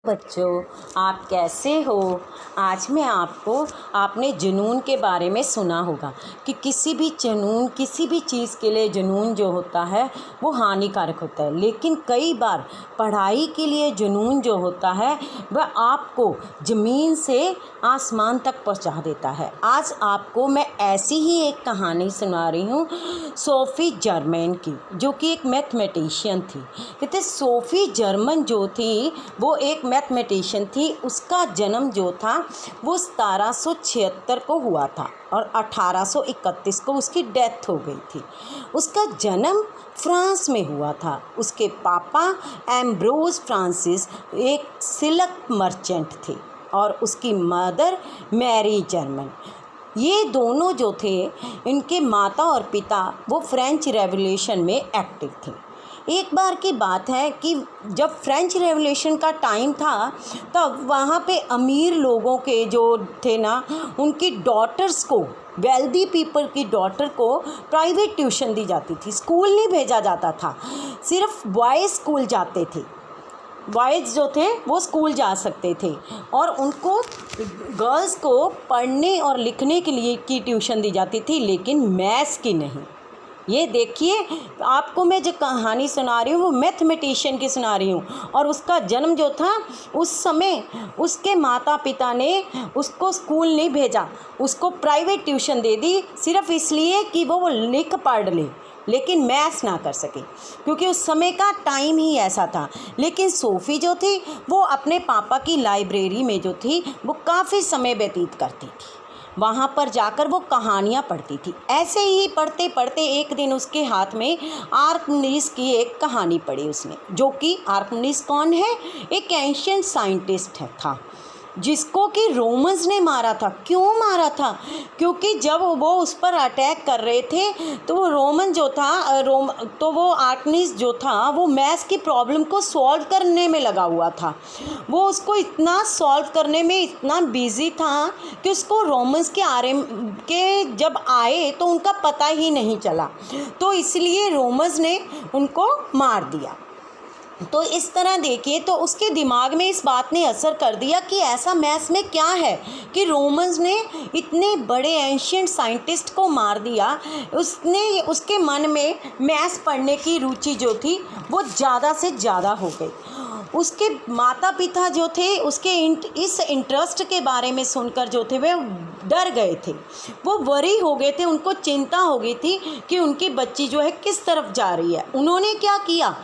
बच्चों, आप कैसे हो। आज मैं आपने जुनून के बारे में सुना होगा कि किसी भी चीज़ के लिए जुनून जो होता है वो हानिकारक होता है, लेकिन कई बार पढ़ाई के लिए जुनून जो होता है वह आपको ज़मीन से आसमान तक पहुंचा देता है। आज आपको मैं ऐसी ही एक कहानी सुना रही हूँ सोफ़ी जर्मन की, जो कि एक मैथमेटिशियन थी। कहते सोफ़ी जर्मन जो थी वो एक मैथमेटिशियन थी। उसका जन्म जो था वो 1776 को हुआ था और 1831 को उसकी डेथ हो गई थी। उसका जन्म फ्रांस में हुआ था। उसके पापा एम्ब्रोज फ्रांसिस एक सिल्क मर्चेंट थे और उसकी मदर मैरी जर्मन। ये दोनों जो थे, इनके माता और पिता वो फ्रेंच रेवोल्यूशन में एक्टिव थे। एक बार की बात है कि जब फ्रेंच रेवोल्यूशन का टाइम था तब वहाँ पे अमीर लोगों के जो थे ना, उनकी डॉटर्स को, वेल्दी पीपल की डॉटर को प्राइवेट ट्यूशन दी जाती थी। स्कूल नहीं भेजा जाता था, सिर्फ बॉयज़ स्कूल जाते थे। बॉयज़ जो थे वो स्कूल जा सकते थे और उनको गर्ल्स को पढ़ने और लिखने के लिए की ट्यूशन दी जाती थी, लेकिन मैथ्स की नहीं। ये देखिए, आपको मैं जो कहानी सुना रही हूँ वो मैथमेटिशियन की सुना रही हूँ। और उसका जन्म जो था, उस समय उसके माता पिता ने उसको स्कूल नहीं भेजा, उसको प्राइवेट ट्यूशन दे दी, सिर्फ इसलिए कि वो लिख पढ़ ले, लेकिन मैथ्स ना कर सके, क्योंकि उस समय का टाइम ही ऐसा था। लेकिन सोफ़ी जो थी वो अपने पापा की लाइब्रेरी में जो थी वो काफ़ी समय व्यतीत करती थी। वहाँ पर जाकर वो कहानियाँ पढ़ती थी। ऐसे ही पढ़ते पढ़ते एक दिन उसके हाथ में आर्किमिडीज की एक कहानी पढ़ी उसने, जो कि आर्किमिडीज कौन है? एक एंशिएंट साइंटिस्ट था जिसको कि रोमन्स ने मारा था। क्यों मारा था? क्योंकि जब वो उस पर अटैक कर रहे थे तो वो रोमन जो था तो वो आर्किमिडीज जो था वो मैथ्स की प्रॉब्लम को सॉल्व करने में लगा हुआ था। वो उसको इतना सॉल्व करने में इतना बिजी था कि उसको रोमन्स के जब आए तो उनका पता ही नहीं चला, तो इसलिए रोमन्स ने उनको मार दिया। तो इस तरह देखिए, तो उसके दिमाग में इस बात ने असर कर दिया कि ऐसा मैथ्स में क्या है कि रोमन्स ने इतने बड़े एंशिएंट साइंटिस्ट को मार दिया। उसके मन में मैथ्स पढ़ने की रुचि जो थी वो ज़्यादा से ज़्यादा हो गई। उसके माता पिता जो थे उसके इस इंटरेस्ट के बारे में सुनकर जो थे वे डर गए थे, वो वरी हो गए थे, उनको चिंता हो गई थी कि उनकी बच्ची जो है किस तरफ जा रही है। उन्होंने क्या किया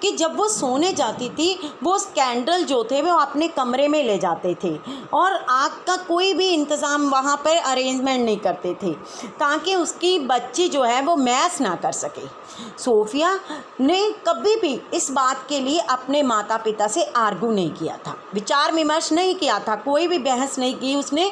कि जब वो सोने जाती थी वो कैंडल जो थे वो अपने कमरे में ले जाते थे और आग का कोई भी इंतज़ाम वहाँ पर अरेंजमेंट नहीं करते थे, ताकि उसकी बच्ची जो है वो मैथ्स ना कर सके। सोफिया ने कभी भी इस बात के लिए अपने माता पिता से आर्गू नहीं किया था, विचार विमर्श नहीं किया था, कोई भी बहस नहीं की उसने।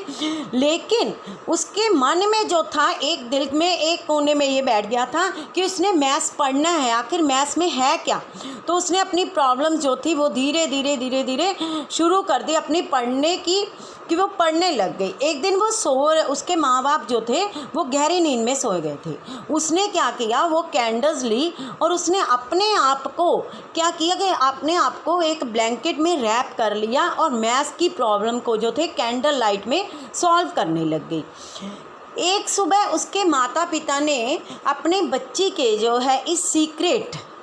लेकिन उसके मन में जो था, एक दिल में एक कोने में ये बैठ गया था कि उसने मैथ्स पढ़ना है। आखिर मैथ्स में है क्या? तो उसने अपनी प्रॉब्लम जो थी वो धीरे धीरे शुरू कर दी अपनी पढ़ने की, कि वो पढ़ने लग गई। एक दिन उसके माँ बाप जो थे वो गहरी नींद में सोए गए थे। उसने क्या किया, वो कैंडल्स ली और उसने अपने आप को क्या किया कि अपने आप को एक ब्लैंकेट में रैप कर लिया और मैथ्स की प्रॉब्लम को जो थे कैंडल लाइट में सॉल्व करने लग गई। एक सुबह उसके माता पिता ने अपने बच्ची के जो है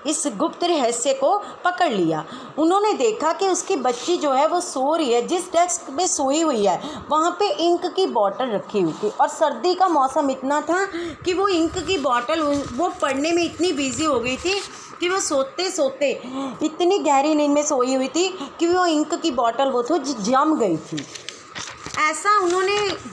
इस गुप्त रहस्य को पकड़ लिया। उन्होंने देखा कि उसकी बच्ची जो है वो सो रही है, जिस डेस्क पे सोई हुई है वहाँ पे इंक की बॉटल रखी हुई थी और सर्दी का मौसम इतना था कि वो इंक की बॉटल वो पढ़ने में इतनी बिजी हो गई थी कि वो सोते सोते इतनी गहरी नींद में सोई हुई थी कि वो इंक की बॉटल वो तो जम गई थी।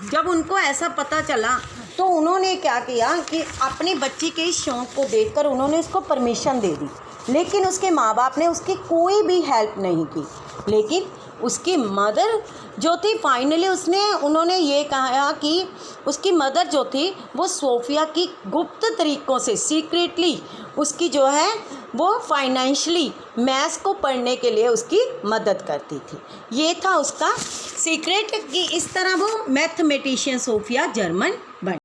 जब उनको ऐसा पता चला तो उन्होंने क्या किया कि अपनी बच्ची के इस शौक़ को देखकर उन्होंने उसको परमिशन दे दी, लेकिन उसके माँ बाप ने उसकी कोई भी हेल्प नहीं की। लेकिन उसकी मदर जो थी फाइनली उन्होंने ये कहा कि उसकी मदर जो थी वो सोफिया की गुप्त तरीक़ों से सीक्रेटली उसकी जो है वो फाइनेंशियली मैथ्स को पढ़ने के लिए उसकी मदद करती थी। ये था उसका सीक्रेट कि इस तरह वो मैथमेटिशियन सोफिया जर्मन